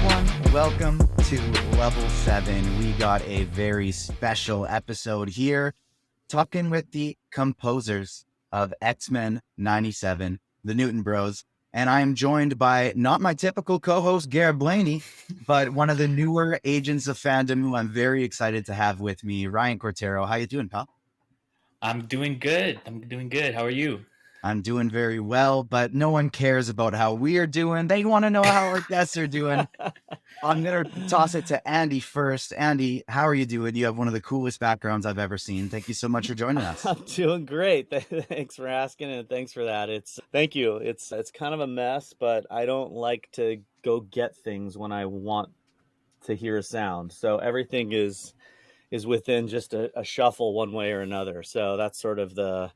everyone. Welcome to Level 7. We got a very special episode here, talking with the composers of X-Men 97, the Newton Bros. And I am joined by not my typical co-host, Garrett Blaney, but one of the newer Agents of Fandom who I'm very excited to have with me, Ryan Cortero. How you doing, pal? I'm doing good. How are you? I'm doing very well, but no one cares about how we are doing. They want to know how our guests are doing. I'm going to toss it to Andy first. Andy, how are you doing? You have one of the coolest backgrounds I've ever seen. Thank you so much for joining us. I'm doing great. Thanks for asking, and thanks for that. Thank you. It's kind of a mess, but I don't like to go get things when I want to hear a sound. So everything is within just a shuffle one way or another. So that's sort of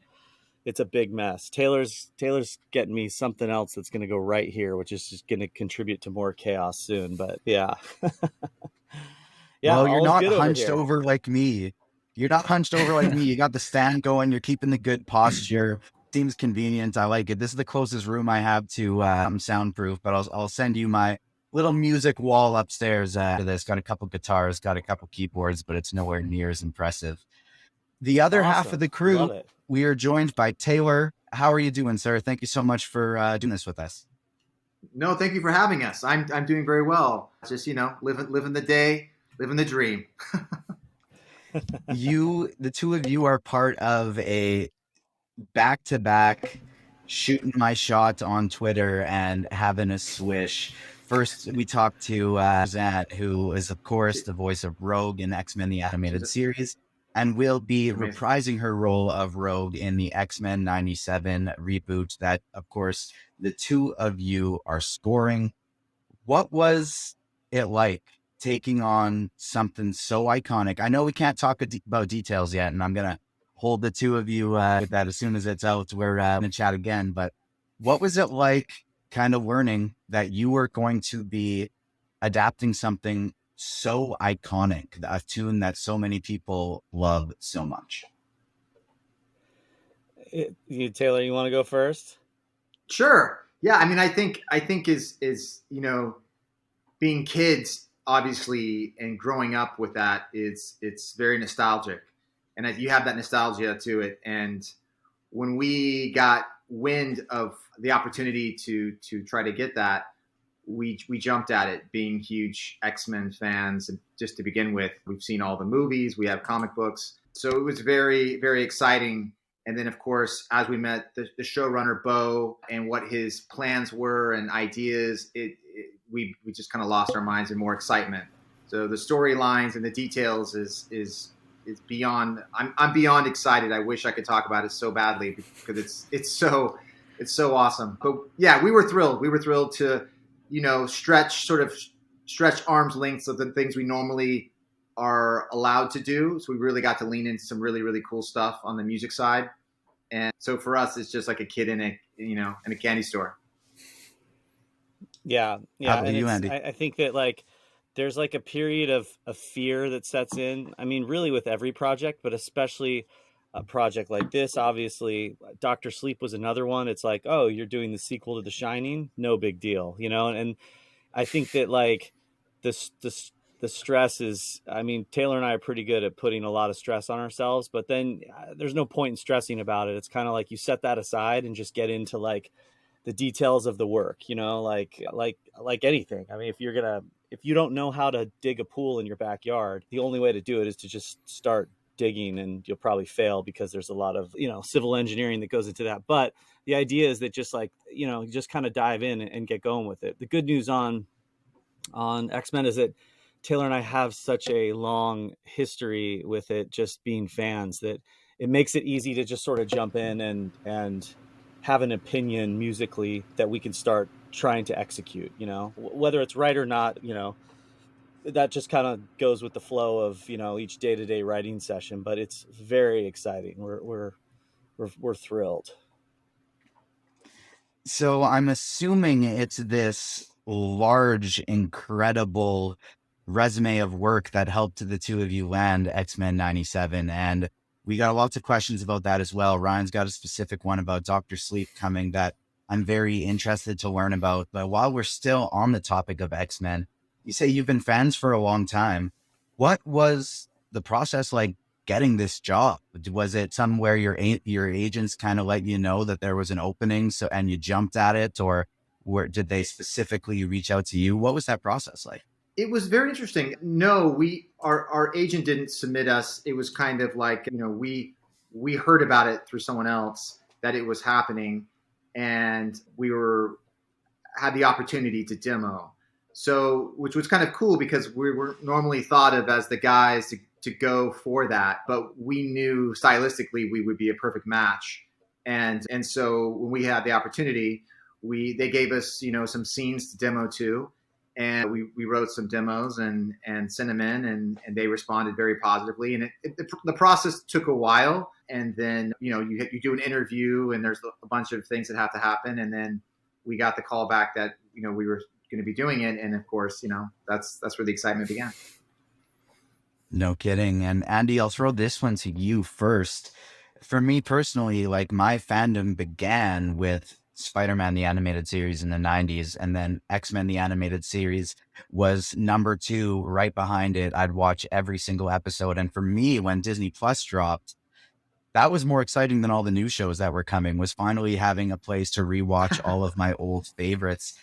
it's a big mess. Taylor's getting me something else that's going to go right here, which is just going to contribute to more chaos soon. But yeah. Yeah, well, you're not hunched over like me. You're not hunched over like me. You got the stand going. You're keeping the good posture. Seems convenient. I like it. This is the closest room I have to soundproof, but I'll send you my little music wall upstairs to this. Got a couple guitars, got a couple keyboards, but it's nowhere near as impressive. The other half of the crew, we are joined by Taylor. How are you doing, sir? Thank you so much for doing this with us. No, thank you for having us. I'm doing very well. Just, living the day, living the dream. The two of you are part of a back-to-back shooting my shot on Twitter and having a swish. First, we talked to Zant, who is, of course, the voice of Rogue in X-Men, the animated series, and will be reprising her role of Rogue in the X-Men 97 reboot that, of course, the two of you are scoring. What was it like taking on something so iconic? I know we can't talk about details yet, and I'm going to hold the two of you with that as soon as it's out. We're going to chat again. But what was it like kind of learning that you were going to be adapting something so iconic, a tune that so many people love so much? Taylor, you want to go first? Sure. Yeah. I mean, I think is being kids, obviously, and growing up with that it's very nostalgic, and you have that nostalgia to it. And when we got wind of the opportunity to try to get that, we jumped at it, being huge X-Men fans. And just to begin with, we've seen all the movies, we have comic books, so it was very, very exciting. And then, of course, as we met the showrunner Bo and what his plans were and ideas, we just kind of lost our minds in more excitement. So the storylines and the details is beyond. I'm beyond excited. I wish I could talk about it so badly because it's so awesome. But yeah, we were thrilled. We were thrilled to stretch arm's lengths of the things we normally are allowed to do. So we really got to lean into some really, really cool stuff on the music side. And so for us, it's just like a kid in a candy store. Yeah. How about you, Andy? I think that there's a period of fear that sets in. I mean, really with every project, but especially a project like this. Obviously, Dr. Sleep was another one. It's like, oh, you're doing the sequel to The Shining, no big deal, And I think that the stress is, I mean, Taylor and I are pretty good at putting a lot of stress on ourselves, but then there's no point in stressing about it. It's kind of like you set that aside and just get into the details of the work, like anything. I mean, if you don't know how to dig a pool in your backyard, the only way to do it is to just start digging, and you'll probably fail because there's a lot of, civil engineering that goes into that. But the idea is that just you just kind of dive in and get going with it. The good news on X-Men is that Taylor and I have such a long history with it, just being fans, that it makes it easy to just sort of jump in and have an opinion musically that we can start trying to execute, whether it's right or not, that just kind of goes with the flow of, each day-to-day writing session, but it's very exciting. We're thrilled. So I'm assuming it's this large, incredible resume of work that helped the two of you land X-Men 97. And we got lots of questions about that as well. Ryan's got a specific one about Dr. Sleep coming that I'm very interested to learn about. But while we're still on the topic of X-Men, You say you've been fans for a long time. What was the process like getting this job? Was it somewhere your agents kind of let you know that there was an opening, so and you jumped at it, or did they specifically reach out to you? What was that process like? It was very interesting. No, our agent didn't submit us. It was kind of like, we heard about it through someone else that it was happening, and we had the opportunity to demo. So, which was kind of cool because we were normally thought of as the guys to go for that, but we knew stylistically we would be a perfect match. And so when we had the opportunity, they gave us, some scenes to demo to, and we wrote some demos and sent them in, and they responded very positively. And the process took a while, and then you do an interview, and there's a bunch of things that have to happen, and then we got the call back that we were going to be doing it, and of course that's where the excitement began. No kidding. And Andy, I'll throw this one to you first. For me personally, like my fandom began with Spider-Man the animated series in the 90s, and then X-Men the animated series was number 2 right behind it. I'd watch every single episode, and for me, when Disney Plus dropped, that was more exciting than all the new shows that were coming, was finally having a place to rewatch all of my old favorites.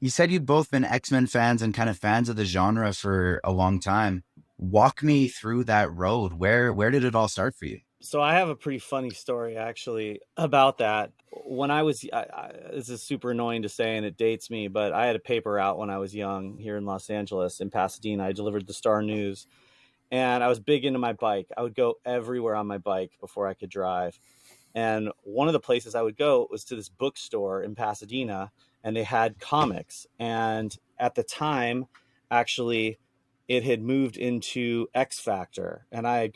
You said you'd both been X-Men fans and kind of fans of the genre for a long time. Walk me through that road. Where did it all start for you? So I have a pretty funny story actually about that. When I was, this is super annoying to say and it dates me, but I had a paper out when I was young here in Los Angeles, in Pasadena. I delivered the Star News, and I was big into my bike. I would go everywhere on my bike before I could drive. And one of the places I would go was to this bookstore in Pasadena, and they had comics. And at the time, actually, it had moved into X Factor, and I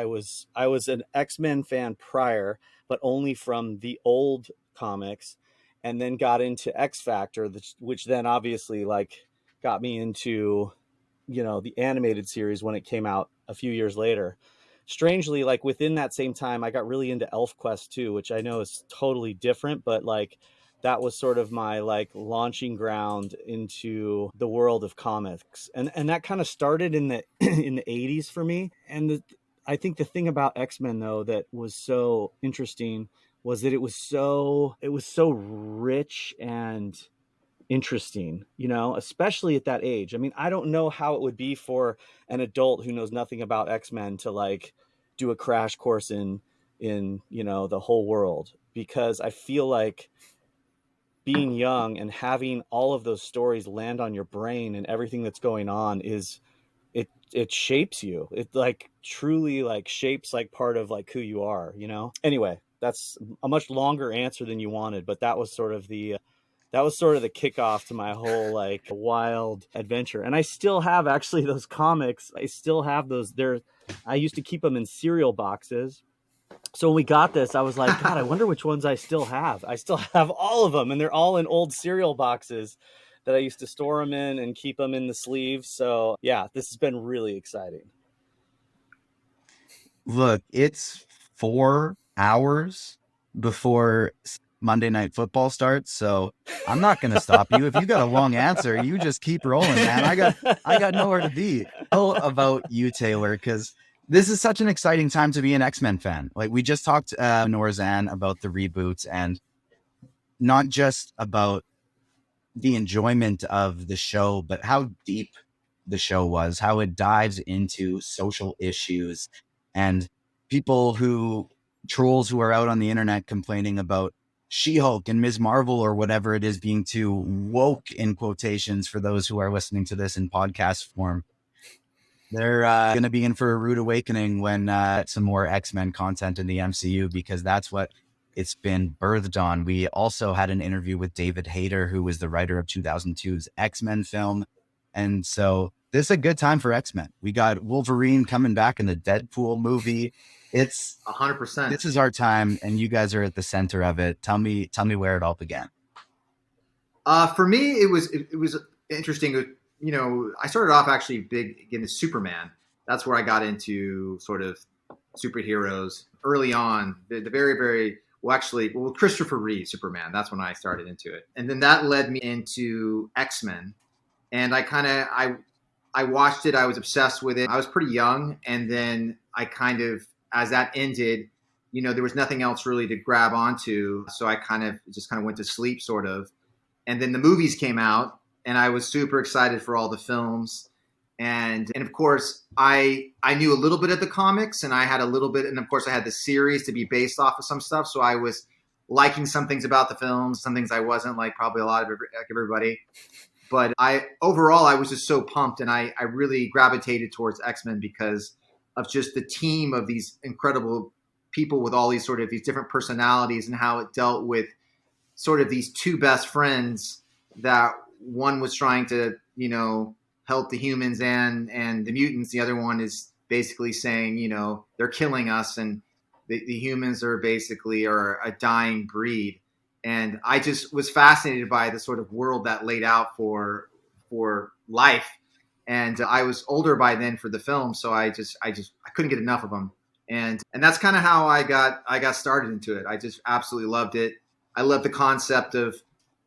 was an X-Men fan prior, but only from the old comics, and then got into X Factor, which then obviously like got me into the animated series when it came out a few years later. Strangely, like within that same time, I got really into ElfQuest too, which I know is totally different, but like that was sort of my like launching ground into the world of comics. And that kind of started in the in the 80s for me. And I think the thing about X-Men though that was so interesting was that it was so rich and interesting, especially at that age. I mean, I don't know how it would be for an adult who knows nothing about X-Men to like do a crash course in the whole world, because I feel like being young and having all of those stories land on your brain and everything that's going on it shapes you. It like truly like shapes like part of like who you are, Anyway, that's a much longer answer than you wanted, but that was sort of the kickoff to my whole like wild adventure. And I still have actually those comics. I still have those. I used to keep them in cereal boxes. So when we got this, I was like, God, I wonder which ones I still have. I still have all of them, and they're all in old cereal boxes that I used to store them in and keep them in the sleeves. So yeah, this has been really exciting. Look, it's 4 hours before Monday Night Football starts, so I'm not going to stop you. If you got a long answer, you just keep rolling, man. I got nowhere to be. Tell about you, Taylor, because this is such an exciting time to be an X-Men fan. Like we just talked Norzan about the reboots, and not just about the enjoyment of the show, but how deep the show was, how it dives into social issues, and trolls who are out on the internet complaining about She-Hulk and Ms. Marvel or whatever it is being too woke, in quotations, for those who are listening to this in podcast form. They're going to be in for a rude awakening when some more X-Men content in the MCU, because that's what it's been birthed on. We also had an interview with David Hayter, who was the writer of 2002's X-Men film. And so this is a good time for X-Men. We got Wolverine coming back in the Deadpool movie. It's 100%. This is our time, and you guys are at the center of it. Tell me where it all began. For me, it was interesting. I started off actually big into Superman. That's where I got into sort of superheroes early on. The very, very Christopher Reeve Superman. That's when I started into it, and then that led me into X-Men. and I watched it. I was obsessed with it. I was pretty young, and then I kind of, as that ended, there was nothing else really to grab onto, so I just went to sleep, sort of. And then the movies came out, and I was super excited for all the films. And of course, I knew a little bit of the comics, and I had a little bit, and of course, I had the series to be based off of some stuff. So I was liking some things about the films, some things I wasn't, like probably a lot of everybody. But overall, I was just so pumped, and I really gravitated towards X-Men because of just the team of these incredible people with all these sort of these different personalities, and how it dealt with sort of these two best friends, that one was trying to, help the humans and the mutants. The other one is basically saying, they're killing us, and the humans are basically are a dying breed. And I just was fascinated by the sort of world that laid out for life. And I was older by then for the film, so I couldn't get enough of them. And that's kind of how I got started into it. I just absolutely loved it. I love the concept of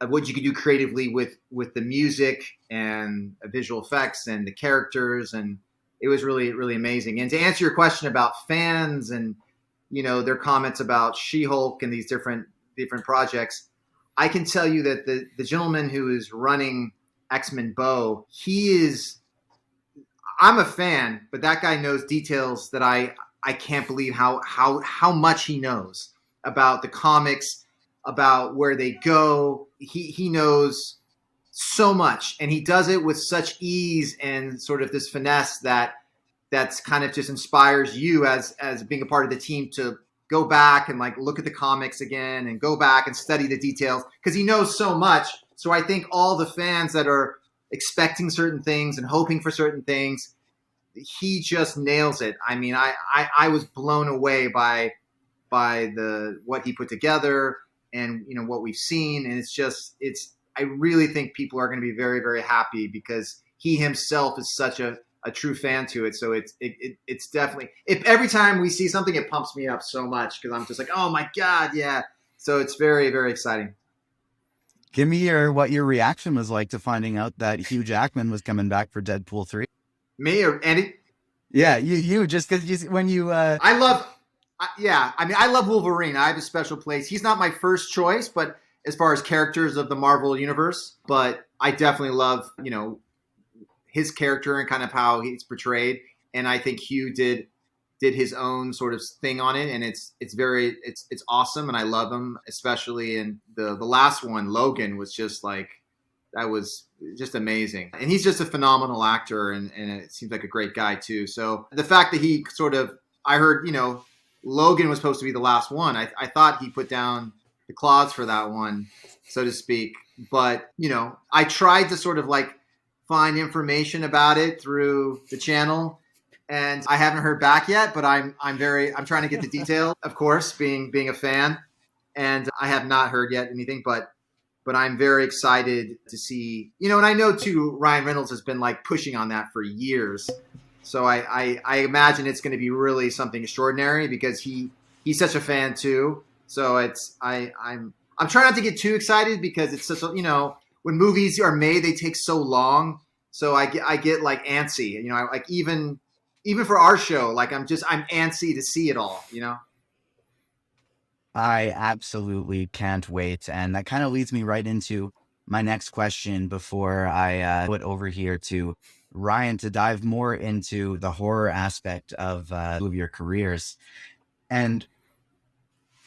what you could do creatively with the music and visual effects and the characters, and it was really, really amazing. And to answer your question about fans and their comments about She-Hulk and these different projects, I can tell you that the gentleman who is running X-Men Bo, I'm a fan, but that guy knows details that I can't believe how much he knows about the comics, about where they go. He knows so much, and he does it with such ease and sort of this finesse that's kind of just inspires you as being a part of the team to go back and like look at the comics again and go back and study the details, because he knows so much. So I think all the fans that are expecting certain things and hoping for certain things, he just nails it. I mean, I was blown away by what he put together, and what we've seen. And I really think people are going to be very, very happy, because he himself is such a true fan to it. So it's definitely, if every time we see something, it pumps me up so much, because I'm just like, oh my God, yeah. So it's very, very exciting. Give me what your reaction was like to finding out that Hugh Jackman was coming back for Deadpool 3. Me or Andy? Yeah, you just because when you I love Wolverine. I have a special place. He's not my first choice, but as far as characters of the Marvel universe, but I definitely love, his character and kind of how he's portrayed. And I think Hugh did his own sort of thing on it, and it's awesome, and I love him, especially in the last one. Logan was just like, that was just amazing, and he's just a phenomenal actor, and it seems like a great guy too. So the fact that he sort of, I heard, Logan was supposed to be the last one. I thought he put down the claws for that one, so to speak. But I tried to sort of like find information about it through the channel, and I haven't heard back yet. But I'm trying to get the details, of course, being a fan, and I have not heard yet anything. But I'm very excited to see, and I know too, Ryan Reynolds has been like pushing on that for years. So I imagine it's going to be really something extraordinary, because he's such a fan too. So I'm trying not to get too excited, because it's such a, when movies are made, they take so long. So I get like antsy, like even for our show, like I'm antsy to see it all, I absolutely can't wait. And that kind of leads me right into my next question before I put over here to Ryan to dive more into the horror aspect of your careers. And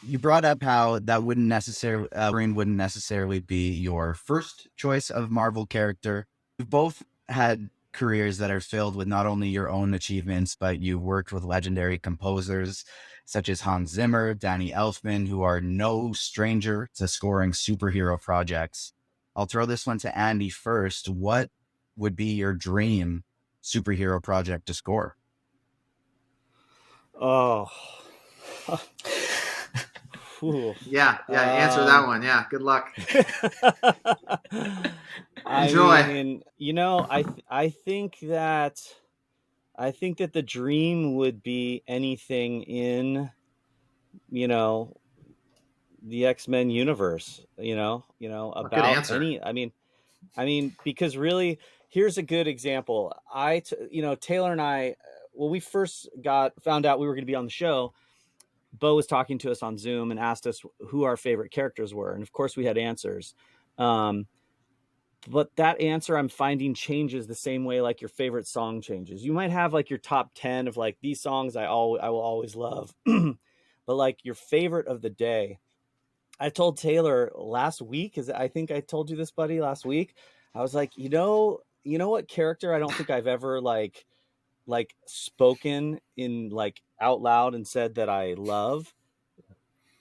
you brought up how that wouldn't necessarily, Wolverine wouldn't necessarily be your first choice of Marvel character. You've both had careers that are filled with not only your own achievements, but you worked with legendary composers such as Hans Zimmer, Danny Elfman, who are no stranger to scoring superhero projects. I'll throw this one to Andy first. What would be your dream superhero project to score? Oh. Yeah. Answer that one. Yeah. Good luck. Enjoy. I mean, I think that the dream would be anything in, the X-Men universe, about answer. any. I mean, because really, here's a good example. Taylor and I, when we first found out we were going to be on the show, Bo was talking to us on Zoom and asked us who our favorite characters were. And of course we had answers. But that answer I'm finding changes the same way like your favorite song changes. You might have like your top 10 of like these songs I will always love. But like your favorite of the day. I told Taylor last week, I think I told you this, buddy, last week. I was like, you know what character I don't think I've ever like spoken in like out loud and said that I love?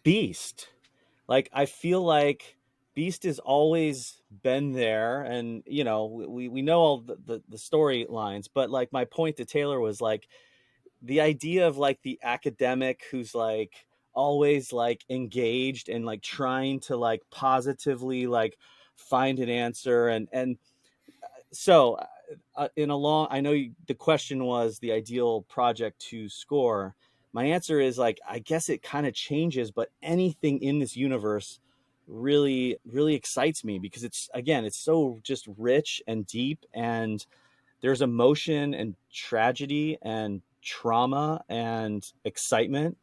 Beast. Like I feel like Beast has always been there, and we know all the storylines, but like my point to Taylor was like the idea of like the academic who's like always like engaged and like trying to like positively like find an answer, and so I know the question was the ideal project to score. My answer is like, I guess it kind of changes, but anything in this universe really, really excites me because it's so just rich and deep, and there's emotion and tragedy and trauma and excitement,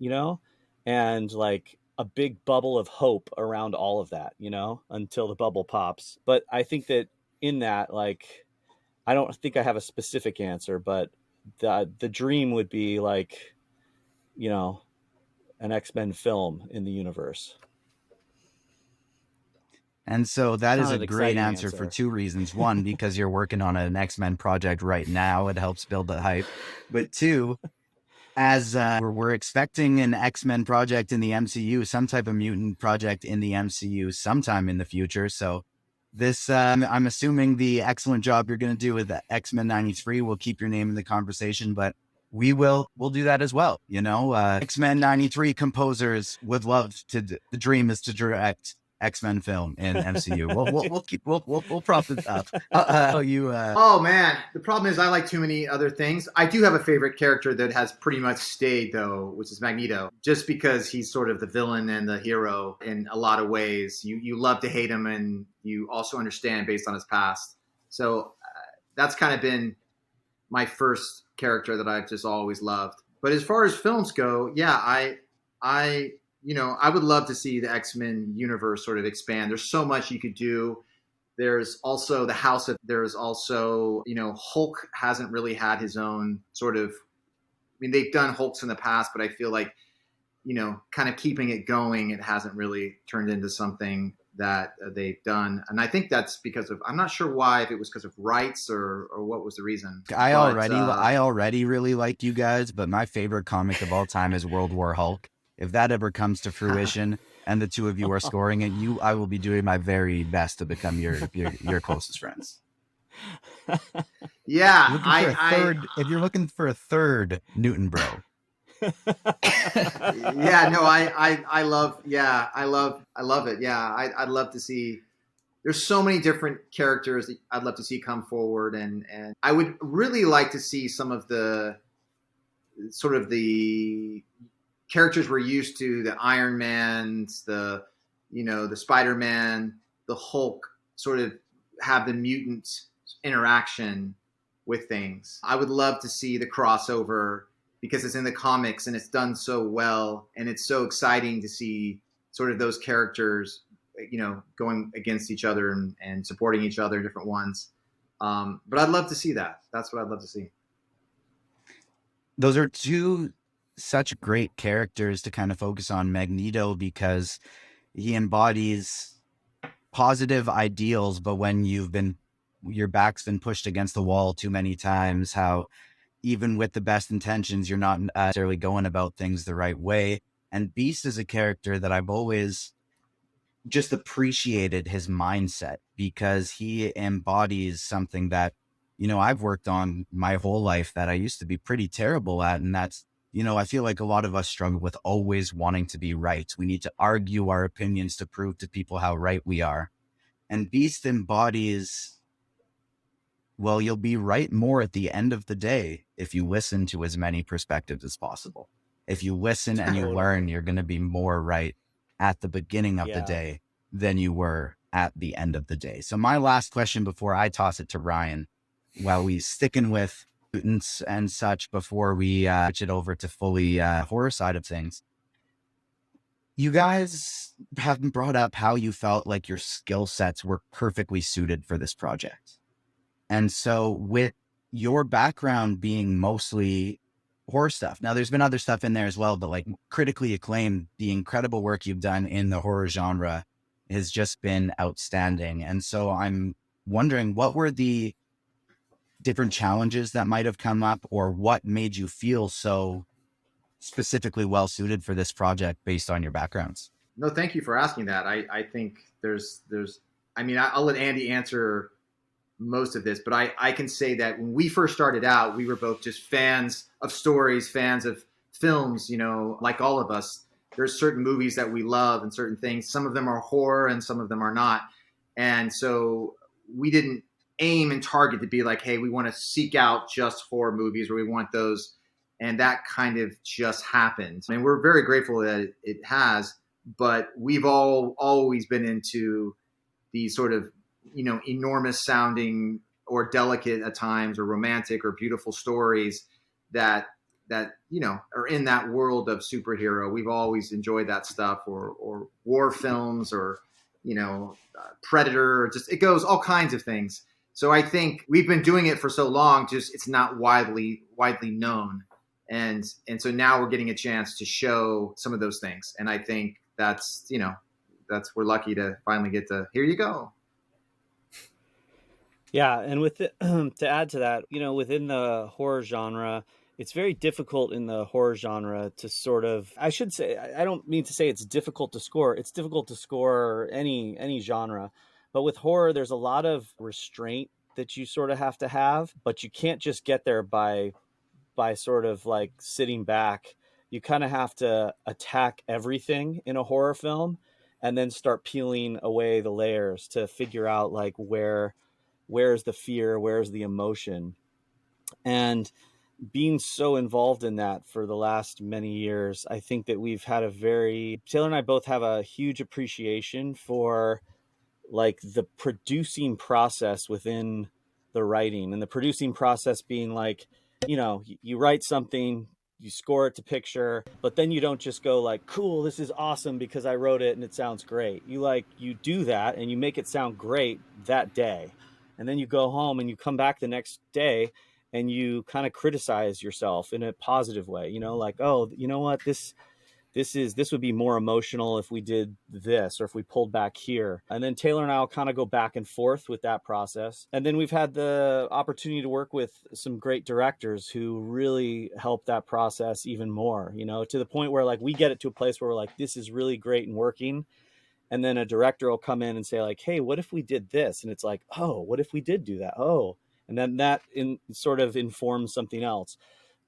and like a big bubble of hope around all of that, until the bubble pops. But I think that in that, like, I don't think I have a specific answer, but the dream would be like, an X-Men film in the universe. And so that is a Not an great exciting answer for two reasons. One, because you're working on an X-Men project right now. It helps build the hype. But two, as we're expecting an X-Men project in the MCU, some type of mutant project in the MCU sometime in the future. So this, I'm assuming the excellent job you're going to do with X-Men 93 will keep your name in the conversation, but we'll do that as well. X-Men 93 composers would love to, the dream is to direct X-Men film in MCU. We'll prop it up. Oh man, the problem is I like too many other things. I do have a favorite character that has pretty much stayed though, which is Magneto. Just because he's sort of the villain and the hero in a lot of ways. You love to hate him, and you also understand based on his past. So that's kind of been my first character that I've just always loved. But as far as films go, yeah, I would love to see the X-Men universe sort of expand. There's so much you could do. There's also Hulk hasn't really had his own sort of, I mean, they've done Hulks in the past, but I feel like, kind of keeping it going, it hasn't really turned into something that they've done. And I think that's because of, I'm not sure why, if it was because of rights or what was the reason. I already really like you guys, but my favorite comic of all time is World War Hulk. If that ever comes to fruition and the two of you are scoring it, I will be doing my very best to become your closest friends. Yeah, if you're looking for a third Newton bro. Yeah, no, I love it. Yeah, I'd love to see. There's so many different characters that I'd love to see come forward, and I would really like to see some of the sort of the characters we're used to, the Iron Mans, the Spider-Man, the Hulk, sort of have the mutant interaction with things. I would love to see the crossover because it's in the comics and it's done so well, and it's so exciting to see sort of those characters, going against each other and supporting each other, different ones. But I'd love to see that. That's what I'd love to see. Those are two such great characters to kind of focus on. Magneto, because he embodies positive ideals, but when your back's been pushed against the wall too many times, how even with the best intentions, you're not necessarily going about things the right way. And Beast is a character that I've always just appreciated his mindset, because he embodies something that, I've worked on my whole life that I used to be pretty terrible at. And that's, I feel like a lot of us struggle with always wanting to be right. We need to argue our opinions to prove to people how right we are. And Beast embodies, well, you'll be right more at the end of the day if you listen to as many perspectives as possible. If you listen and you learn, you're going to be more right at the beginning of the day than you were at the end of the day. So my last question before I toss it to Ryan, while we sticking with mutants and such before we switch it over to fully horror side of things. You guys have brought up how you felt like your skill sets were perfectly suited for this project. And so with your background being mostly horror stuff, now there's been other stuff in there as well, but like critically acclaimed, the incredible work you've done in the horror genre has just been outstanding. And so I'm wondering, what were the different challenges that might have come up, or what made you feel so specifically well suited for this project based on your backgrounds? No, thank you for asking that. I think I mean, I'll let Andy answer most of this, but I can say that when we first started out, we were both just fans of stories, fans of films, you know, like all of us. There's certain movies that we love and certain things. Some of them are horror and some of them are not. And so we didn't aim and target to be like, hey, we want to seek out just horror movies or we want those. And that kind of just happened. And we're very grateful that it has, but we've always been into these sort of, you know, enormous sounding or delicate at times or romantic or beautiful stories that you know are in that world of superhero. We've always enjoyed that stuff, or war films, or you know, Predator, or just it goes all kinds of things. So I think we've been doing it for so long, just it's not widely known, and so now we're getting a chance to show some of those things, and I think that's, you know, that's, we're lucky to finally get to, here you go. Yeah, and with the, to add to that, you know, within the horror genre, it's very difficult in the horror genre to sort of, I should say, I don't mean to say it's difficult to score. It's difficult to score any genre, but with horror, there's a lot of restraint that you sort of have, but you can't just get there by sort of like sitting back. You kind of have to attack everything in a horror film and then start peeling away the layers to figure out like where's the fear, where's the emotion. And being so involved in that for the last many years, I think that we've had a very, Taylor and I both have a huge appreciation for like the producing process within the writing, and the producing process being like, you know, you write something, you score it to picture, but then you don't just go like, cool, this is awesome because I wrote it and it sounds great. You do that and you make it sound great that day, and then you go home and you come back the next day and you kind of criticize yourself in a positive way, you know, like, oh, you know what, this would be more emotional if we did this, or if we pulled back here. And then Taylor and I will kind of go back and forth with that process. And then we've had the opportunity to work with some great directors who really help that process even more, you know, to the point where like we get it to a place where we're like, this is really great and working. And then a director will come in and say like, hey, what if we did this? And it's like, oh, what if we did do that? Oh, and then that sort of informs something else.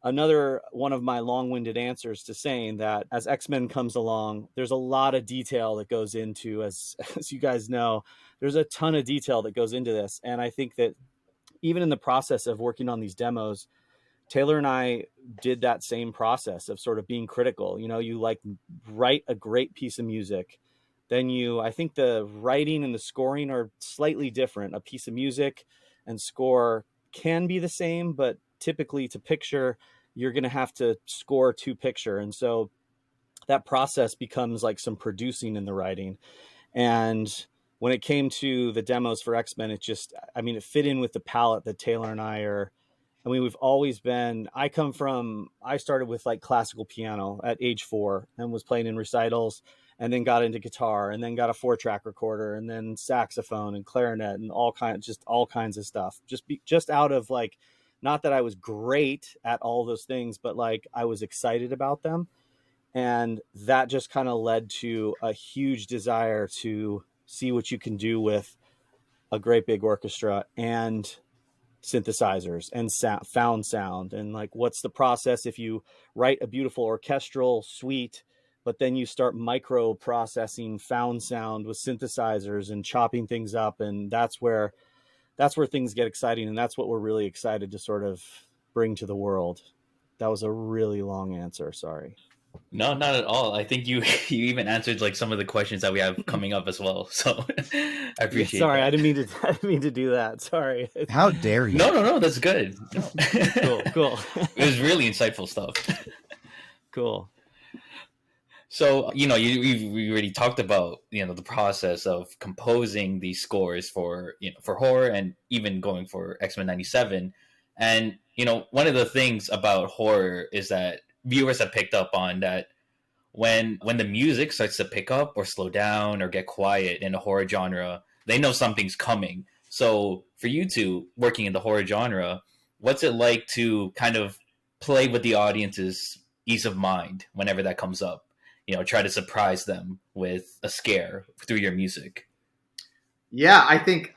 Another one of my long-winded answers to saying that as X-Men comes along, there's a lot of detail that goes into, as you guys know, there's a ton of detail that goes into this. And I think that even in the process of working on these demos, Taylor and I did that same process of sort of being critical. You know, you like write a great piece of music, then I think the writing and the scoring are slightly different. A piece of music and score can be the same, but typically to picture, you're going to have to score to picture. And so that process becomes like some producing in the writing. And when it came to the demos for X-Men, it just, I mean, it fit in with the palette that Taylor and I are. I mean, we've always been, I started with like classical piano at age 4 and was playing in recitals, and then got into guitar, and then got a 4-track recorder, and then saxophone and clarinet and all kinds of stuff. Just out of like, not that I was great at all those things, but like I was excited about them. And that just kind of led to a huge desire to see what you can do with a great big orchestra and synthesizers and found sound. And like, what's the process if you write a beautiful orchestral suite, but then you start micro processing found sound with synthesizers and chopping things up? And that's where things get exciting. And that's what we're really excited to sort of bring to the world. That was a really long answer. Sorry. No, not at all. I think you you even answered like some of the questions that we have coming up as well. So I Yeah, appreciate sorry, I that. didn't mean to. I didn't mean to do that. Sorry. How dare you? No, no, no, that's good. No. Cool. It was really insightful stuff. Cool. So, we already talked about, the process of composing these scores for, for horror and even going for X-Men 97. And, one of the things about horror is that viewers have picked up on that when the music starts to pick up or slow down or get quiet in a horror genre, they know something's coming. So for you two working in the horror genre, what's it like to kind of play with the audience's ease of mind whenever that comes up? Try to surprise them with a scare through your music. Yeah, I think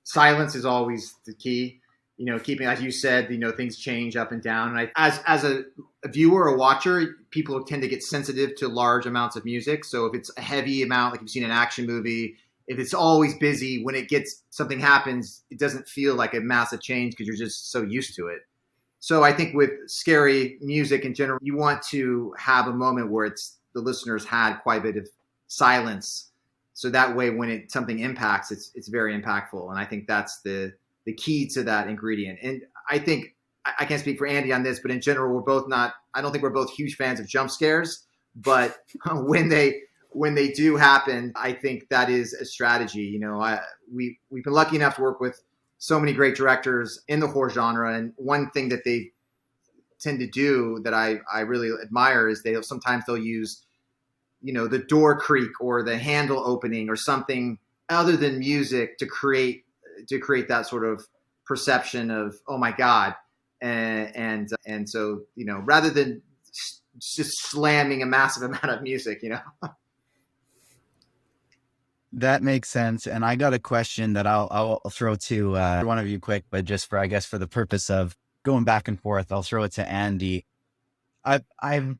silence is always the key. Keeping, as you said, things change up and down. And as a viewer or watcher, people tend to get sensitive to large amounts of music. So if it's a heavy amount, like you've seen an action movie, if it's always busy, when something happens, it doesn't feel like a massive change because you're just so used to it. So I think with scary music in general, you want to have a moment where the listeners had quite a bit of silence. So that way, when something impacts, it's very impactful. And I think that's the key to that ingredient. And I think I can't speak for Andy on this, but in general, I don't think we're both huge fans of jump scares, but when they do happen, I think that is a strategy. We've been lucky enough to work with so many great directors in the horror genre. And one thing that they tend to do that I really admire is they'll use, the door creak or the handle opening or something other than music to create that sort of perception of, oh my God. And so, rather than just slamming a massive amount of music, That makes sense. And I got a question that I'll throw to one of you quick, but just for, I guess, for the purpose of going back and forth, I'll throw it to Andy.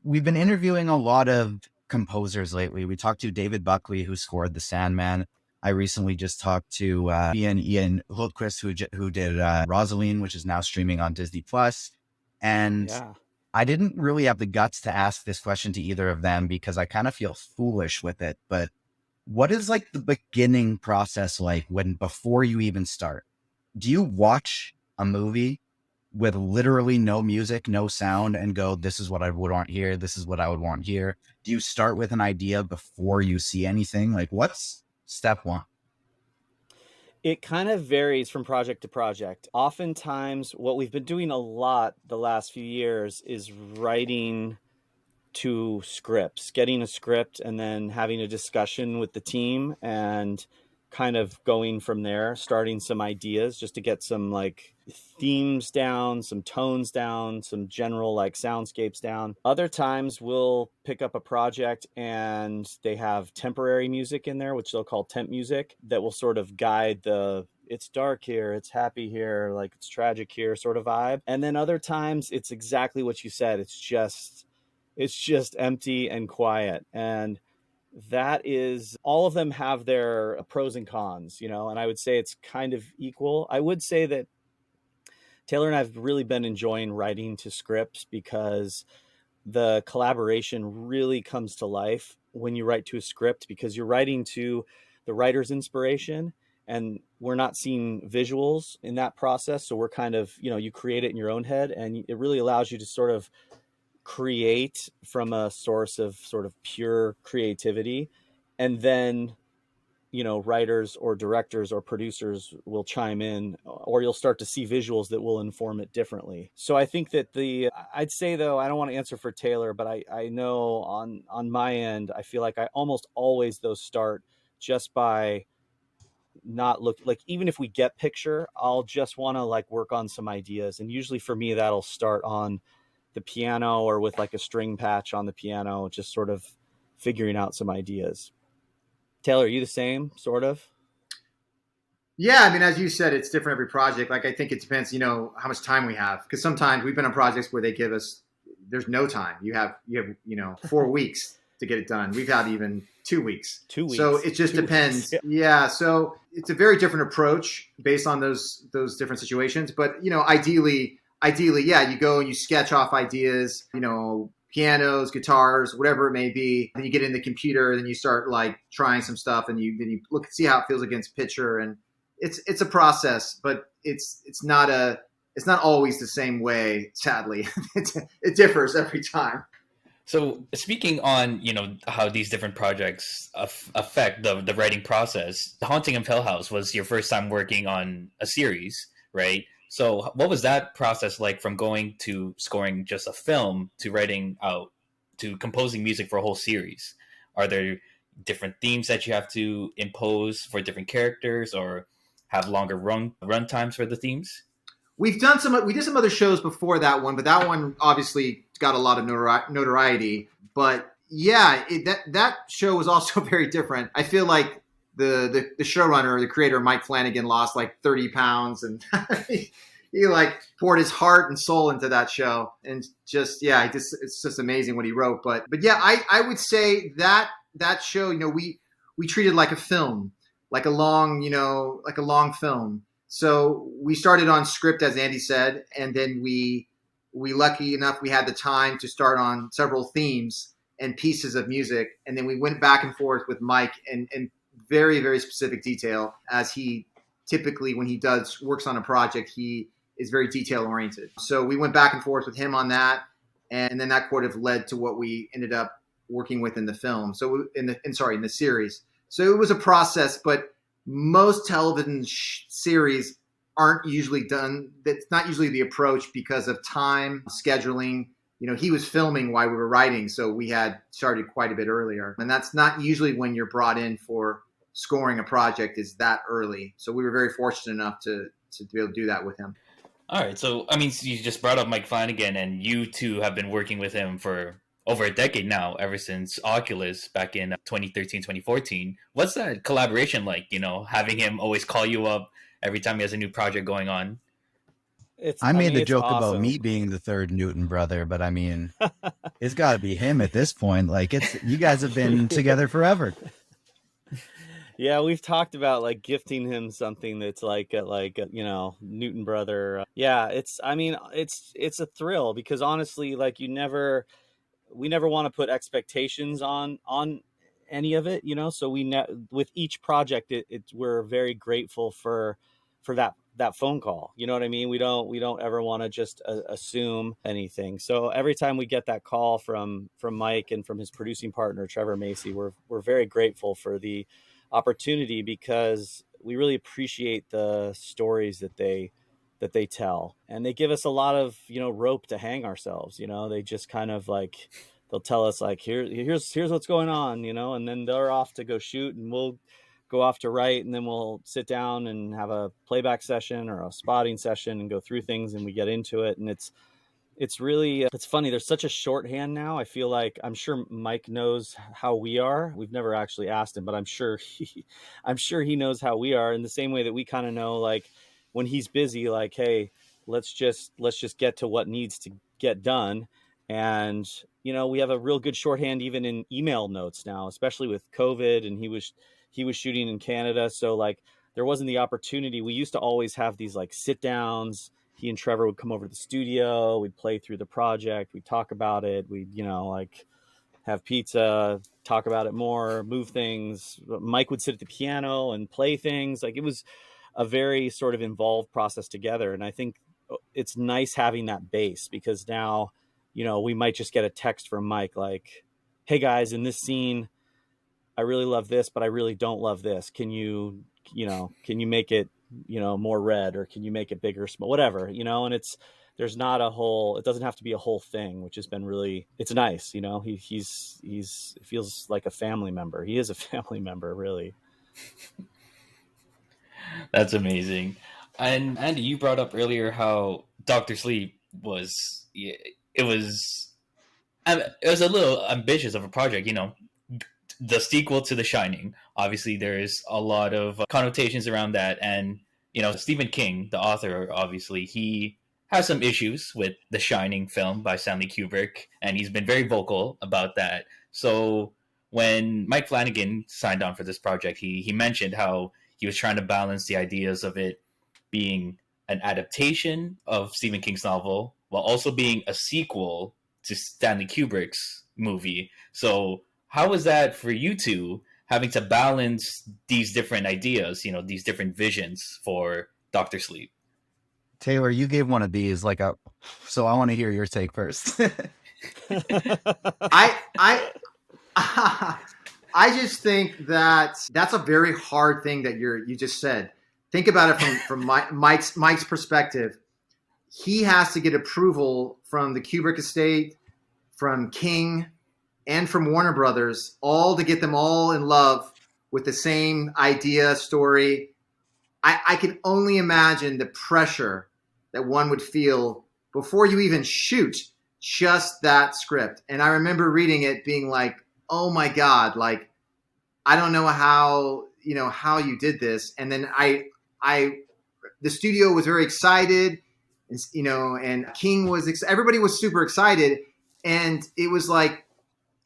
We've been interviewing a lot of composers lately. We talked to David Buckley, who scored The Sandman. I recently just talked to Ian Hultquist, who did Rosaline, which is now streaming on Disney Plus. And Yeah. I didn't really have the guts to ask this question to either of them because I kind of feel foolish with it. But what is like the beginning process like before you even start? Do you watch a movie with literally no music, no sound, and go, this is what I would want here, this is what I would want here? Do you start with an idea before you see anything? Like, what's step one? It kind of varies from project to project. Oftentimes, what we've been doing a lot the last few years is writing to scripts, getting a script and then having a discussion with the team and kind of going from there, starting some ideas just to get some like themes down, some tones down, some general like soundscapes down. Other times we'll pick up a project and they have temporary music in there, which they'll call temp music, that will sort of guide it's dark here, it's happy here, like it's tragic here sort of vibe. And then other times it's exactly what you said. It's just empty and quiet. And that is, all of them have their pros and cons, and I would say it's kind of equal. I would say that Taylor and I have really been enjoying writing to scripts because the collaboration really comes to life when you write to a script, because you're writing to the writer's inspiration and we're not seeing visuals in that process. So we're kind of, you create it in your own head, and it really allows you to sort of create from a source of sort of pure creativity. And then, writers or directors or producers will chime in, or you'll start to see visuals that will inform it differently. So I think that I'd say, though, I don't want to answer for Taylor, but I know on my end, I feel like I almost always those start just by not look like, even if we get picture, I'll just want to like work on some ideas. And usually for me, that'll start on the piano or with like a string patch on the piano, just sort of figuring out some ideas. Taylor, are you the same sort of? Yeah, I mean, as you said, it's different every project. Like, I think it depends, how much time we have. Because sometimes we've been on projects where they give us, there's no time. You have 4 weeks to get it done. We've had even 2 weeks. 2 weeks. So it just 2 depends. weeks. Yeah. So it's a very different approach based on those different situations. But ideally, yeah, you go and you sketch off ideas. pianos, guitars, whatever it may be. Then you get in the computer, then you start like trying some stuff, and you look see how it feels against picture, and it's a process, but it's not always the same way. Sadly, it differs every time. So speaking on, how these different projects affect the writing process, The Haunting of Hill House was your first time working on a series, right? So what was that process like, from going to scoring just a film to writing out to composing music for a whole series? Are there different themes that you have to impose for different characters, or have longer run times for the themes? We did some other shows before that one, but that one obviously got a lot of notoriety. But yeah, that show was also very different. I feel like the showrunner, the creator, Mike Flanagan, lost like 30 pounds, and he like poured his heart and soul into that show, and it's just amazing what he wrote. But yeah, I would say that show, we treated like a film, like a long film. So we started on script, as Andy said, and then we lucky enough we had the time to start on several themes and pieces of music, and then we went back and forth with Mike in very, very specific detail, as he typically, when he works on a project, he is very detail oriented. So we went back and forth with him on that, and then that could have led to what we ended up working with in the film. So in the series. So it was a process, but most television series aren't usually done. That's not usually the approach because of time, scheduling. He was filming while we were writing, so we had started quite a bit earlier. And that's not usually when you're brought in for scoring a project, is that early. So we were very fortunate enough to be able to do that with him. All right. So, so you just brought up Mike Flanagan, and you two have been working with him for over a decade now, ever since Oculus back in 2013, 2014. What's that collaboration like, having him always call you up every time he has a new project going on? I made the it's joke about awesome. me being the third Newton brother, but I mean, it's got to be him at this point. Like, you guys have been together forever. Yeah, we've talked about like gifting him something that's like Newton brother. Yeah, it's a thrill, because honestly, like we never want to put expectations on any of it, so with each project, we're very grateful for that phone call. You know what I mean? We don't ever want to just assume anything. So every time we get that call from Mike and from his producing partner Trevor Macy, we're very grateful for the opportunity, because we really appreciate the stories that they tell, and they give us a lot of rope to hang ourselves. They just kind of like, they'll tell us like, here's what's going on, and then they're off to go shoot, and we'll go off to write, and then we'll sit down and have a playback session or a spotting session and go through things, and we get into it. And it's really it's funny, there's such a shorthand now. I feel like, I'm sure Mike knows how we are. We've never actually asked him, but I'm sure he knows how we are, in the same way that we kind of know, like, when he's busy, like, hey, let's just get to what needs to get done. And we have a real good shorthand even in email notes now, especially with COVID, and he was shooting in Canada, so like there wasn't the opportunity. We used to always have these like sit downs. He and Trevor would come over to the studio, we'd play through the project, we'd talk about it, we'd like have pizza, talk about it more, move things. Mike would sit at the piano and play things. Like, it was a very sort of involved process together. And I think it's nice having that base, because now, we might just get a text from Mike like, hey guys, in this scene, I really love this, but I really don't love this. Can you make it, more red, or can you make it bigger, small, whatever, and there's not a whole, it doesn't have to be a whole thing, which has been really, it's nice. He's it feels like a family member. He is a family member, really. That's amazing. And Andy, you brought up earlier how Doctor Sleep was, it was a little ambitious of a project, the sequel to The Shining. Obviously, there's a lot of connotations around that, and Stephen King, the author, obviously he has some issues with The Shining film by Stanley Kubrick, and he's been very vocal about that. So when Mike Flanagan signed on for this project, he mentioned how he was trying to balance the ideas of it being an adaptation of Stephen King's novel while also being a sequel to Stanley Kubrick's movie. So how was that for you two, having to balance these different ideas, these different visions for Doctor Sleep? Taylor, you gave one of these so I want to hear your take first. I I just think that that's a very hard thing that you just said. Think about it from Mike's perspective. He has to get approval from the Kubrick estate, from King, and from Warner Brothers, all to get them all in love with the same idea, story. I can only imagine the pressure that one would feel before you even shoot just that script. And I remember reading it being like, oh my God, like, I don't know how you did this. And then the studio was very excited, and King was, everybody was super excited. And it was like,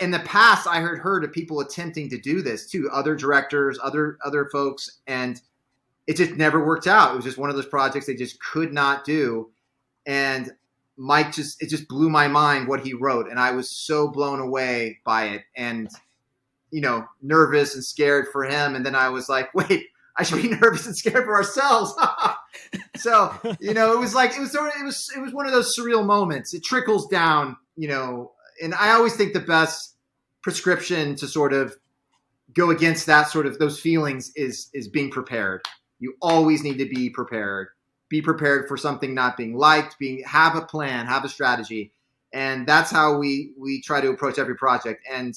in the past, I heard of people attempting to do this too, other directors, other folks, and it just never worked out. It was just one of those projects they just could not do. And it just blew my mind what he wrote. And I was so blown away by it and, nervous and scared for him. And then I was like, wait, I should be nervous and scared for ourselves. So, it was one of those surreal moments. It trickles down, and I always think the best prescription to sort of go against that sort of those feelings is being prepared. You always need to be prepared. Be prepared for something not being liked, have a plan, have a strategy. And that's how we try to approach every project. And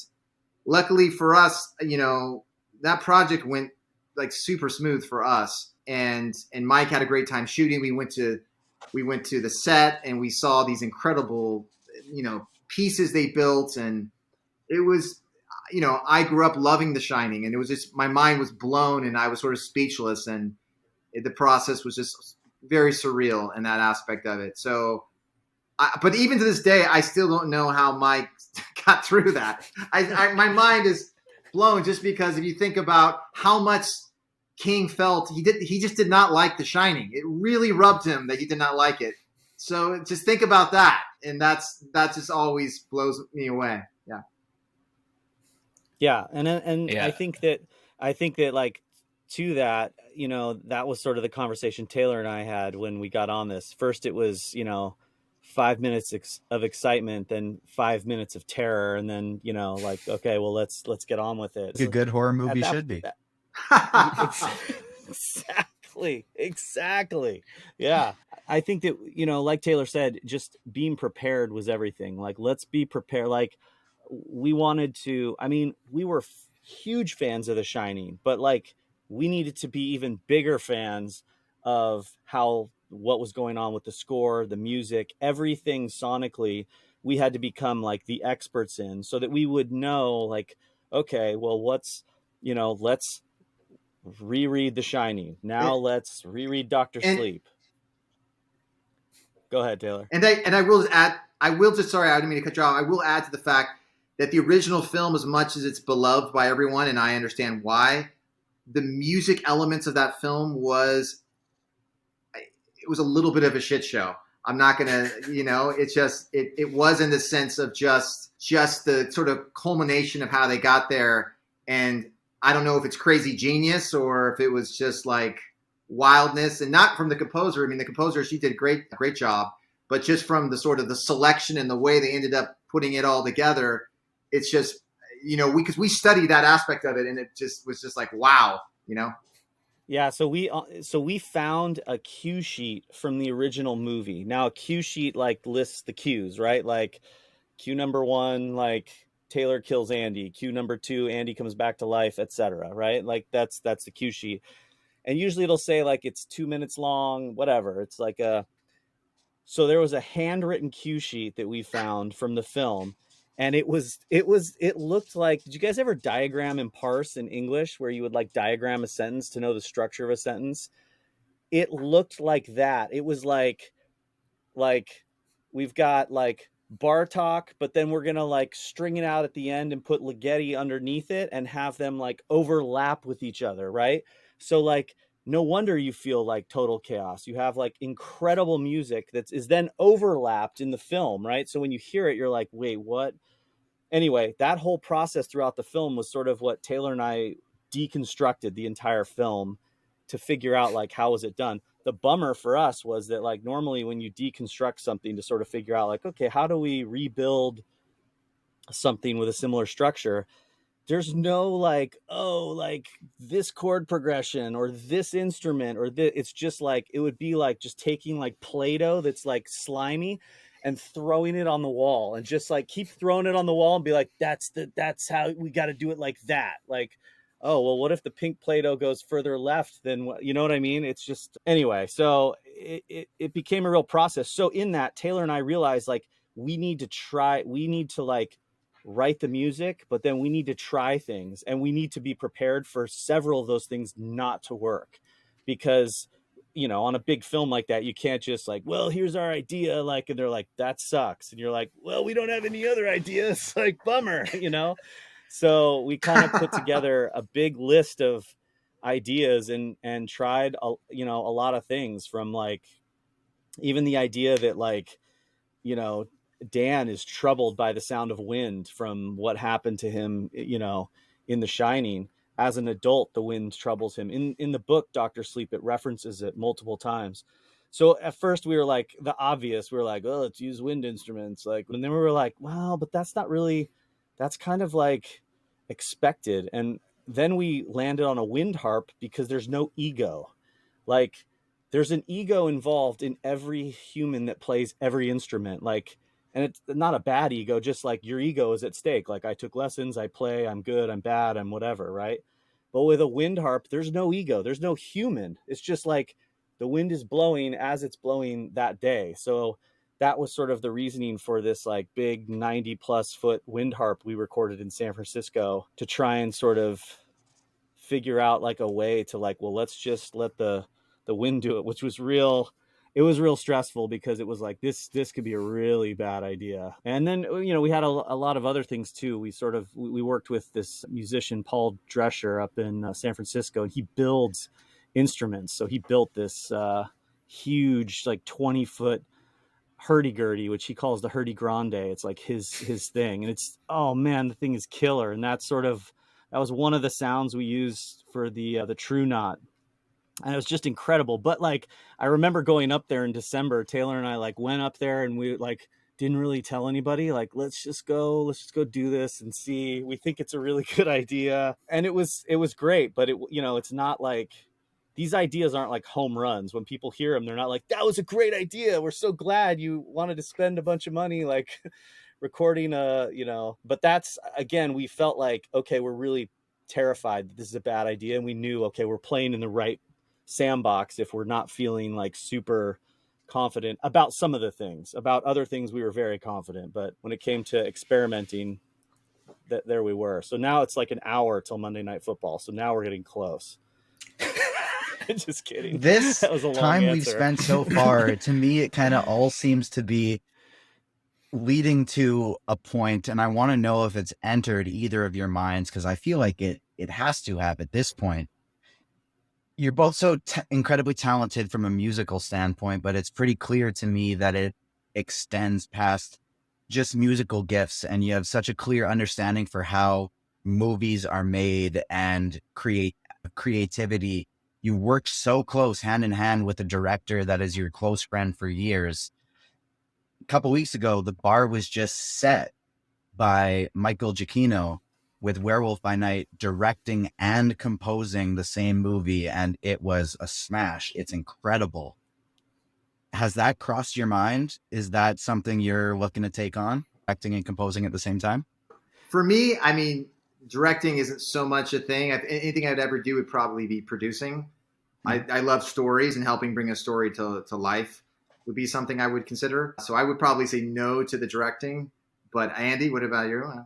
luckily for us, that project went like super smooth for us. And Mike had a great time shooting. We went to the set and we saw these incredible, pieces they built. And it was, I grew up loving The Shining, and it was just, my mind was blown and I was sort of speechless, and the process was just very surreal in that aspect of it. So, but even to this day, I still don't know how Mike got through that. My mind is blown just because if you think about how much King felt, he just did not like The Shining. It really rubbed him that he did not like it. So just think about that, and that just always blows me away. Yeah. Yeah, and Yeah. I think that like to that, that was sort of the conversation Taylor and I had when we got on this. First, it was 5 minutes of excitement, then 5 minutes of terror, and then like, okay, well let's get on with it. A good horror movie should be. Exactly. Yeah. I think that, like Taylor said, just being prepared was everything. Like, let's be prepared. Like, we wanted to, we were huge fans of The Shining, but like, we needed to be even bigger fans of what was going on with the score, the music, everything sonically. We had to become like the experts in, so that we would know, like, okay, well, let's reread The Shining. Now let's reread Doctor Sleep. Go ahead, Taylor. And I will add, sorry, I didn't mean to cut you off. I will add to the fact that the original film, as much as it's beloved by everyone, and I understand why, the music elements of that film was a little bit of a shit show. I'm not going to, it's just, it was in the sense of just the sort of culmination of how they got there. And I don't know if it's crazy genius or if it was just like wildness, and not from the composer. I mean, the composer, she did great job, but just from the sort of the selection and the way they ended up putting it all together, it's just, because we studied that aspect of it, and it just was just like, wow, Yeah, so we found a cue sheet from the original movie. Now, a cue sheet like lists the cues, right? Like cue number 1, like Taylor kills Andy. Cue number 2, Andy comes back to life, etc. Right? Like that's the cue sheet, and usually it'll say like it's 2 minutes long, whatever. It's like so there was a handwritten cue sheet that we found from the film. And it looked like, did you guys ever diagram and parse in English, where you would like diagram a sentence to know the structure of a sentence? It looked like that. It was like we've got like Bartok, but then we're going to like string it out at the end and put Ligeti underneath it and have them like overlap with each other. Right. So like no wonder you feel like total chaos. You have like incredible music that is then overlapped in the film, right? So when you hear it, you're like, wait, what? Anyway, that whole process throughout the film was sort of what Taylor and I deconstructed the entire film to figure out like how was it done. The bummer for us was that like normally when you deconstruct something to sort of figure out like, okay, how do we rebuild something with a similar structure, there's no like, oh, like this chord progression or this instrument or this. It's just like, it would be like just taking like Play-Doh that's like slimy and throwing it on the wall and just like keep throwing it on the wall and be like, that's how we got to do it, like that. Like, oh, well, what if the pink Play-Doh goes further left than what, you know what I mean? It's just, anyway, so it became a real process. So in that, Taylor and I realized like, we need to like write the music, but then we need to try things and we need to be prepared for several of those things not to work, because on a big film like that, you can't just like, well, here's our idea, like, and they're like, that sucks, and you're like, well, we don't have any other ideas, like, bummer. So we kind of put together a big list of ideas and tried a lot of things, from like even the idea that like Dan is troubled by the sound of wind from what happened to him, in The Shining. As an adult, the wind troubles him. In the book, Dr. Sleep, it references it multiple times. So at first we were like, the obvious, we were like, oh, let's use wind instruments. Like, and then we were like, well, but that's not really, that's kind of like expected. And then we landed on a wind harp because there's no ego. Like, there's an ego involved in every human that plays every instrument. Like, and it's not a bad ego, just like your ego is at stake. Like, I took lessons, I play, I'm good, I'm bad, I'm whatever, right? But with a wind harp, there's no ego, there's no human. It's just like the wind is blowing as it's blowing that day. So that was sort of the reasoning for this like big 90 plus foot wind harp we recorded in San Francisco, to try and sort of figure out like a way to like, well, let's just let the wind do it, which was real. It was real stressful because it was like, this could be a really bad idea. And then we had a lot of other things too. We worked with this musician Paul Drescher up in San Francisco, and he builds instruments. So he built this huge like 20-foot hurdy-gurdy, which he calls the hurdy grande. It's like his thing, and it's, oh man, the thing is killer. And that was one of the sounds we used for the True Knot, and it was just incredible. But like, I remember going up there in December, Taylor and I like went up there and we like didn't really tell anybody, like, let's just go do this and see, we think it's a really good idea. And it was great, but it's not like, these ideas aren't like home runs. When people hear them, they're not like, that was a great idea, we're so glad you wanted to spend a bunch of money like recording but that's, again, we felt like, okay, we're really terrified that this is a bad idea, and we knew, okay, we're playing in the right sandbox if we're not feeling like super confident about some of the things. About other things we were very confident, but when it came to experimenting, there we were. So now it's like an hour till Monday Night Football, so now we're getting close. Just kidding. This That was a long time answer. we've spent so far, to me, it kind of all seems to be leading to a point, and I want to know if it's entered either of your minds, because I feel like it has to have at this point. You're both so incredibly talented from a musical standpoint, but it's pretty clear to me that it extends past just musical gifts, and you have such a clear understanding for how movies are made and creativity. You work so close hand in hand with a director that is your close friend for years. A couple weeks ago, the bar was just set by Michael Giacchino, with Werewolf by Night directing and composing the same movie, and it was a smash. It's incredible. Has that crossed your mind? Is that something you're looking to take on, directing and composing at the same time? For me, I mean, directing isn't so much a thing. Anything I'd ever do would probably be producing. I love stories, and helping bring a story to life would be something I would consider. So I would probably say no to the directing. But Andy, what about you?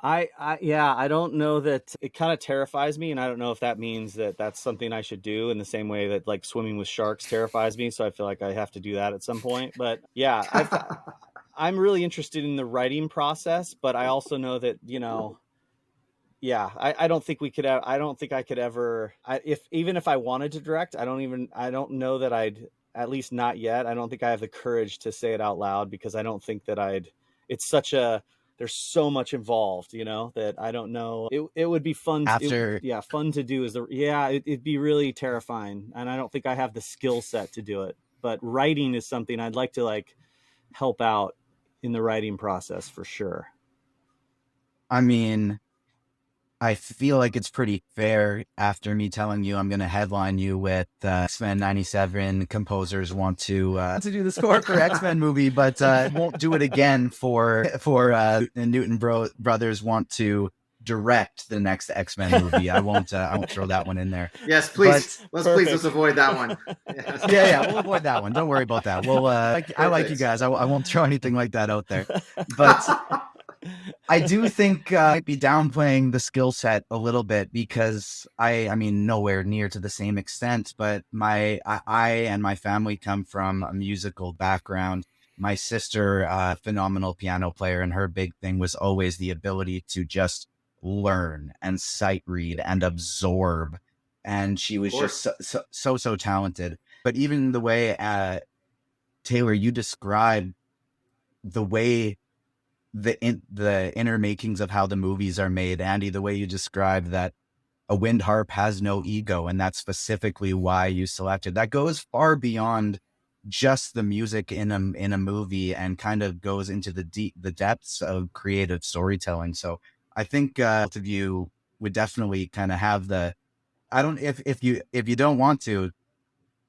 I don't know, that it kind of terrifies me, and I don't know if that means that that's something I should do, in the same way that like swimming with sharks terrifies me. So I feel like I have to do that at some point. But yeah, I'm really interested in the writing process, but I also know that, yeah, I don't think we could have, I don't think I could ever, even if I wanted to direct, I don't know that I'd, at least not yet. I don't think I have the courage to say it out loud, because I don't think that it's such a, there's so much involved, that I don't know. It would be fun. After Fun to do it'd be really terrifying. And I don't think I have the skill set to do it, but writing is something I'd like to like help out in the writing process for sure. I mean, I feel like it's pretty fair after me telling you I'm going to headline you with X-Men 97 composers want to do the score for X-Men movie, but won't do it again for the Newton brothers want to direct the next X-Men movie. I won't throw that one in there. Yes, please. Let's avoid that one. Yes. Yeah, we'll avoid that one. Don't worry about that. We'll I like you guys. I won't throw anything like that out there. But I do think I might be downplaying the skill set a little bit, because I mean, nowhere near to the same extent, but I and my family come from a musical background. My sister, phenomenal piano player, and her big thing was always the ability to just learn and sight read and absorb. And she was just so talented. But even the way, Taylor, you described the way the inner makings of how the movies are made. Andy, the way you described that a wind harp has no ego, and that's specifically why you selected that, goes far beyond just the music in a movie, and kind of goes into the depths of creative storytelling. So I think both of you would definitely kind of have the, I don't, if you don't want to,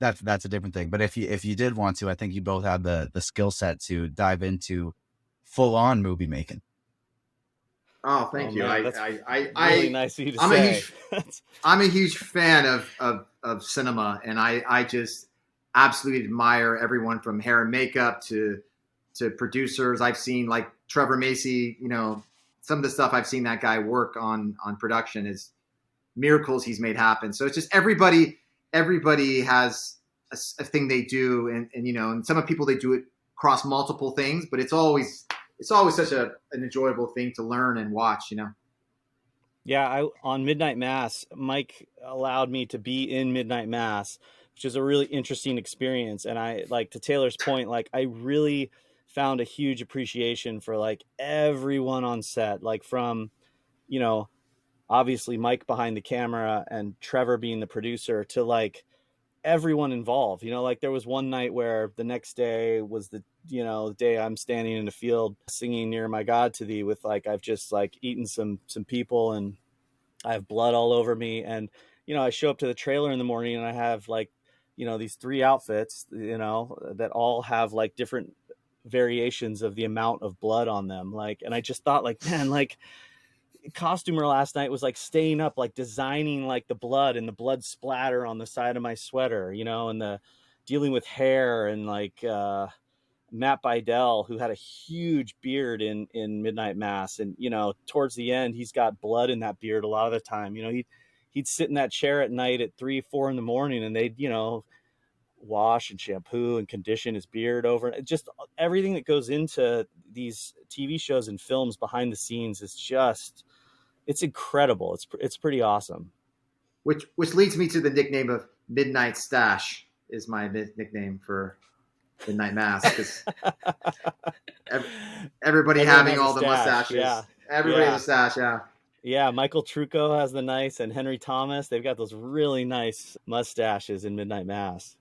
that's a different thing. But if you did want to, I think you both have the skill set to dive into full on movie making. Oh, thank you. Man, that's I really nice of you to say. I'm a huge fan of cinema, and I just absolutely admire everyone from hair and makeup to producers. I've seen like Trevor Macy, some of the stuff I've seen that guy work on production is miracles he's made happen. So it's just everybody has a thing they do, and and some of people, they do it across multiple things, but it's always such an enjoyable thing to learn and watch, Yeah, on Midnight Mass, Mike allowed me to be in Midnight Mass, which is a really interesting experience. And I, like, to Taylor's point, like, I really found a huge appreciation for like everyone on set, like from, obviously Mike behind the camera and Trevor being the producer, to like everyone involved. Like there was one night where the next day was the day I'm standing in the field singing Near My God to Thee with like, I've just like eaten some people and I have blood all over me. And, I show up to the trailer in the morning and I have like, these 3 outfits, that all have like different variations of the amount of blood on them. Like, and I just thought like, man, like, costumer last night was like staying up, like designing like the blood and the blood splatter on the side of my sweater, and the dealing with hair, and like Matt Bydell, who had a huge beard in Midnight Mass, and towards the end he's got blood in that beard a lot of the time. He'd sit in that chair at night at 3-4 in the morning, and they'd wash and shampoo and condition his beard over. Just everything that goes into these TV shows and films behind the scenes is just, it's incredible. It's pretty awesome. Which leads me to the nickname of Midnight Stash is my nickname for Midnight Mass, because everybody having all the mustaches. Yeah. Everybody has a stash. Yeah. Yeah, Michael Trucco has the nice, and Henry Thomas. They've got those really nice mustaches in Midnight Mass.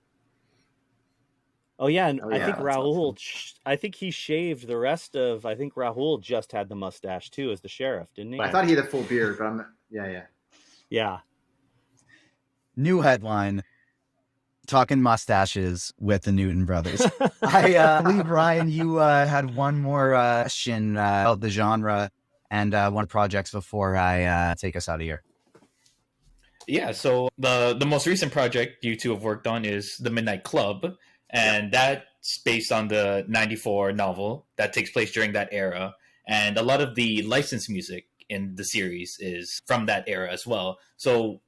Oh yeah, and I think Raul, awesome. I think he shaved the rest of. I think Raul just had the mustache too as the sheriff, didn't he? I thought he had a full beard, but yeah. New headline: talking mustaches with the Newton brothers. I believe, Ryan, you had one more question about the genre and one of the projects before I take us out of here. Yeah, so the most recent project you two have worked on is The Midnight Club, and that's based on the 94 novel that takes place during that era. And a lot of the licensed music in the series is from that era as well. So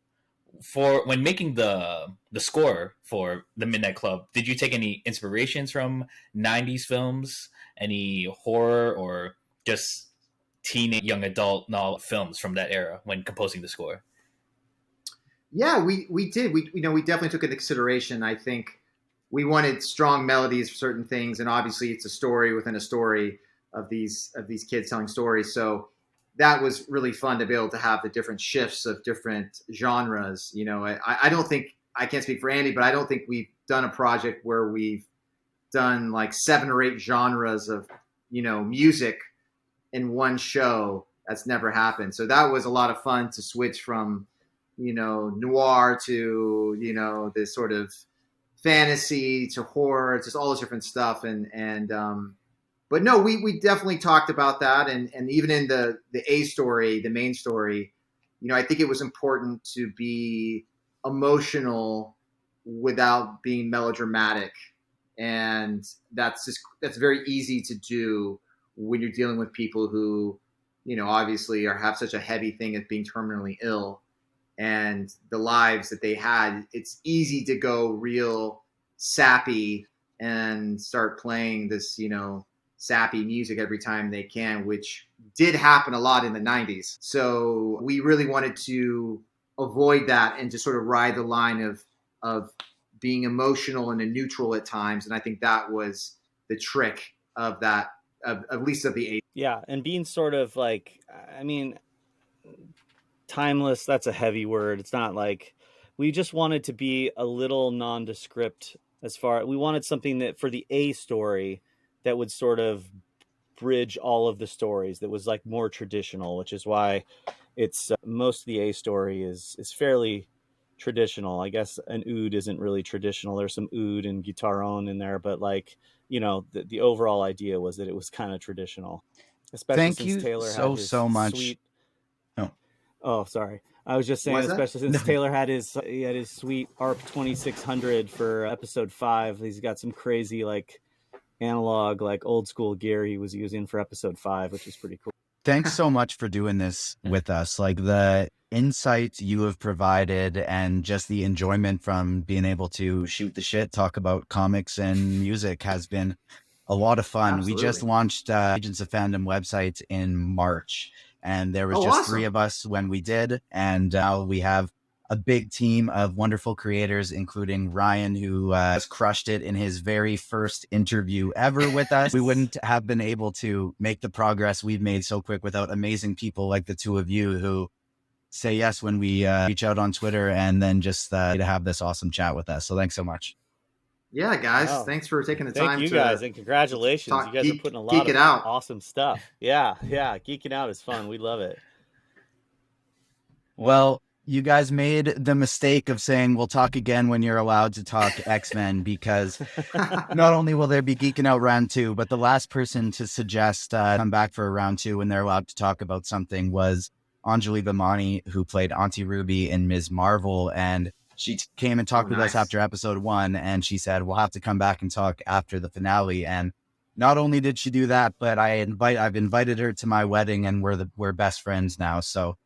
for when making the score for The Midnight Club, did you take any inspirations from 90s films, any horror, or just teenage young adult novel films from that era when composing the score? Yeah, we did. We definitely took into consideration. I think we wanted strong melodies for certain things, and obviously it's a story within a story of these kids telling stories. So that was really fun to be able to have the different shifts of different genres. I don't think, I can't speak for Andy, but I don't think we've done a project where we've done like 7 or 8 genres of music in one show. That's never happened. So that was a lot of fun to switch from noir to this sort of fantasy to horror. It's just all this different stuff. But no, we definitely talked about that, and even in the A story, the main story, I think it was important to be emotional without being melodramatic, and that's very easy to do when you're dealing with people who obviously have such a heavy thing as being terminally ill, and the lives that they had. It's easy to go real sappy and start playing this sappy music every time they can, which did happen a lot in the 90s. So we really wanted to avoid that and to sort of ride the line of being emotional and neutral at times. And I think that was the trick of that, of at least of the 80s. Yeah, and being sort of like, timeless, that's a heavy word. It's not like, we just wanted to be a little nondescript we wanted something that for the A story that would sort of bridge all of the stories, that was like more traditional, which is why it's most of the A story is fairly traditional. I guess an oud isn't really traditional. There's some oud and guitarron in there, but like, the overall idea was that it was kind of traditional, especially Thank since you Taylor had his so much. sweet. Oh. Oh, sorry. I was just saying, especially since Taylor had his sweet ARP 2600 for episode 5. He's got some crazy like analog, like old school gear he was using for episode 5, which is pretty cool. Thanks so much for doing this with us. Like the insights you have provided and just the enjoyment from being able to shoot the shit, talk about comics and music has been a lot of fun. Absolutely. We just launched Agents of Fandom website in March, and there was just awesome. 3 of us when we did. And now we have a big team of wonderful creators, including Ryan, who has crushed it in his very first interview ever with us. We wouldn't have been able to make the progress we've made so quick without amazing people like the 2 of you who say yes when we reach out on Twitter, and then just to have this awesome chat with us. So thanks so much. Yeah, guys, thanks for taking the time. Thank you guys, and congratulations. You guys are putting a lot of awesome stuff. Yeah, geeking out is fun. We love it. Well, you guys made the mistake of saying we'll talk again when you're allowed to talk X-Men, because not only will there be Geeking Out round 2, but the last person to suggest come back for a round 2 when they're allowed to talk about something was Anjali Bhimani, who played Auntie Ruby in Ms. Marvel. And she came and talked with us after episode 1, and she said, we'll have to come back and talk after the finale. And not only did she do that, but I've invited her to my wedding, and we're best friends now. So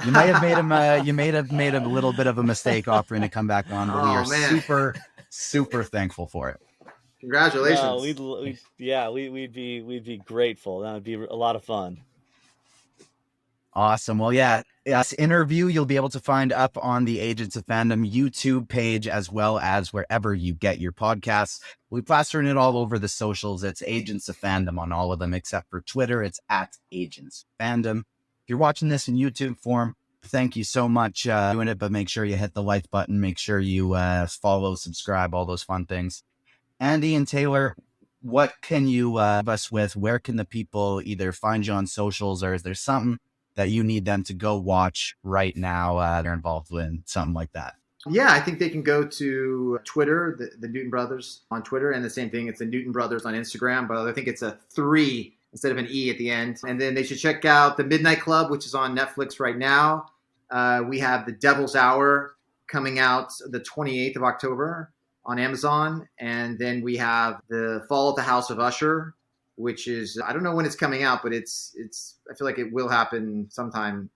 you may have made a little bit of a mistake offering to come back on, but we are super, super thankful for it. Congratulations. We'd be grateful. That would be a lot of fun. Awesome. Well, this interview you'll be able to find up on the Agents of Fandom YouTube page, as well as wherever you get your podcasts. We're plastering it all over the socials. It's Agents of Fandom on all of them, except for Twitter. It's at Agents Fandom. If you're watching this in YouTube form, thank you so much doing it, but make sure you hit the like button. Make sure you follow, subscribe, all those fun things. Andy and Taylor, what can you help us with? Where can the people either find you on socials, or is there something that you need them to go watch right now? They're involved in something like that. Yeah, I think they can go to Twitter, the Newton Brothers on Twitter, and the same thing, it's the Newton Brothers on Instagram, but I think it's a 3 instead of an E at the end. And then they should check out The Midnight Club, which is on Netflix right now. We have The Devil's Hour coming out the 28th of October on Amazon. And then we have The Fall of the House of Usher, which is, I don't know when it's coming out, but it's I feel like it will happen sometime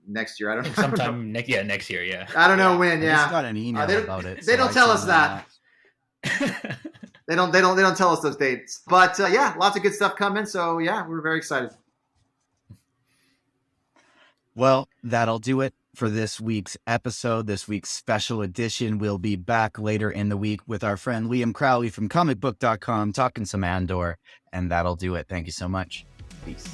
next year. I don't know. Sometime next year, yeah. I don't know when, yeah. I just got an email about it. They don't tell us that. They don't tell us those dates. But lots of good stuff coming. So yeah, we're very excited. Well, that'll do it for this week's episode, this week's special edition. We'll be back later in the week with our friend Liam Crowley from comicbook.com talking some Andor, and that'll do it. Thank you so much. Peace.